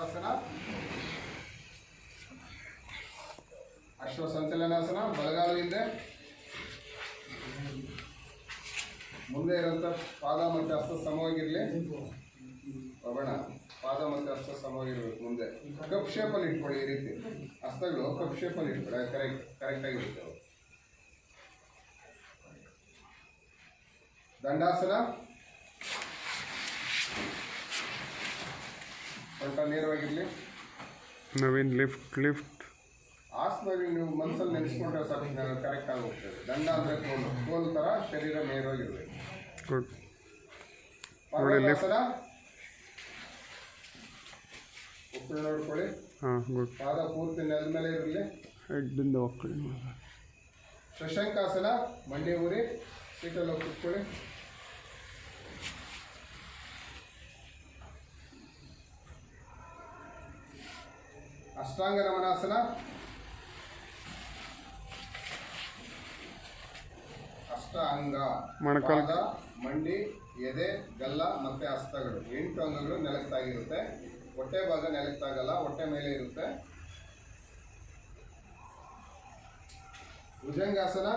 ಆಸನ, ಅಶ್ವ ಸಂಚಲನಾಸನ. ಬಲಗಾಲು ಹಿಂದೆ, ಮುಂದೆ ಇರುವಂತ ಪಾದ ಮತ್ತು ಹಸ್ತ ಸಮವಾಗಿರಲಿ. ಬಣ ಪಾದ ಮತ್ತು ಹಸ್ತ ಸಮವಾಗಿರ್ಬೇಕು. ಮುಂದೆ ಕಪ್ ಶೇಪಲ್ಲಿ ಇಟ್ಕೊಳ್ಳಿ. ಈ ರೀತಿ ಹಸ್ತಗಳು ಕಪ್ ಶೇಪಲ್ಲಿ ಇಟ್ಕೊಳ್ಳಿ. ಕರೆಕ್ಟ್ ಆಗಿರುತ್ತೆ. ದಂಡಾಸನ. ಸ್ವಲ್ಪ ನೇರವಾಗಿರಲಿ. ನವೀನ್ ಲಿಫ್ಟ್ ಆಸನವಾಗಿ ನೀವು ಮನಸ್ಸಲ್ಲಿ ನೆನೆಸ್ಕೊಂಡ್ರೆ ಸಾಕು, ಕರೆಕ್ಟ್ ಆಗಿ ಹೋಗ್ತದೆ. ದಂಡ ಅಂದರೆ ಕೋಲು ಥರ ಶರೀರ ನೇರವಾಗಿರ್ಬೇಕು. ಪರ್ವತಾಸನ. ಒಕ್ಕಳು ನೋಡ್ಕೊಳ್ಳಿ. ಪಾದ ಪೂರ್ತಿ ನೆಲದ ಮೇಲೆ ಇರಲಿ. ಶಶಂಕಾಸನ. ಮಂಡಿ ಊರಿ ಸೀಟಲ್ಲಿ ಹೋಗಿ ಕೂತ್ಕೊಳ್ಳಿ. ಅಷ್ಟಾಂಗ ರಮಣಾಸನ. ಅಷ್ಟಾಂಗ ಪಾದ, ಮಂಡಿ, ಎದೆ, ಗಲ್ಲ ಮತ್ತೆ ಹಸ್ತಗಳು 8 ಅಂಗಗಳು ನೆಲಕ್ಕಾಗಿರುತ್ತೆ. ಹೊಟ್ಟೆ ಭಾಗ ನೆಲಕ್ಕಾಗಲ್ಲ, ಹೊಟ್ಟೆ ಮೇಲೆ ಇರುತ್ತೆ. ಭುಜಂಗಾಸನ.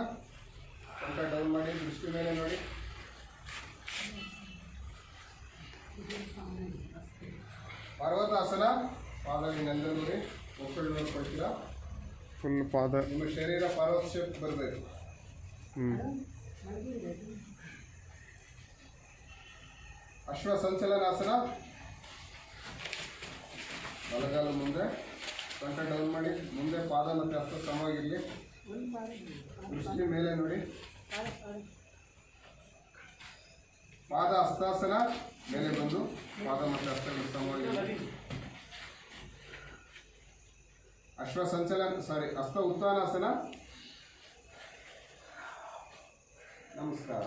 ಸ್ವಲ್ಪ ಡೌನ್ ಮಾಡಿ, ದೃಷ್ಟಿ ಮೇಲೆ ನೋಡಿ. ಪರ್ವತಾಸನ. ಪಾದಲ್ಲಿ ನೆಲದ ನೋಡಿ, ಒಕ್ಕಳು ನೋಡ್ಕೊಳ್ತೀರಾ. ಫುಲ್ ಪಾದ, ನಿಮ್ಮ ಶರೀರ ಪರ್ವತ ಶೇಪ್ ಬರಬೇಕು. ಅಶ್ವ ಸಂಚಲನಾಸನ. ಬಲಗಾಲು ಮುಂದೆ, ಸೊಂಟ ಡೌನ್ ಮಾಡಿ. ಮುಂದೆ ಪಾದ ಮತ್ತು ಹಸ್ತ ಸಮವಾಗಿರಲಿ. ದೃಷ್ಟಿ ಮೇಲೆ ನೋಡಿ. ಪಾದ ಹಸ್ತಾಸನ. ಮೇಲೆ ಬಂದು ಪಾದ ಮತ್ತು ಹಸ್ತಗಳು ಸಮವಾಗಿರಲಿ. ಹಸ್ತ ಉತ್ಥಾನಾಸನ. ನಮಸ್ಕಾರ.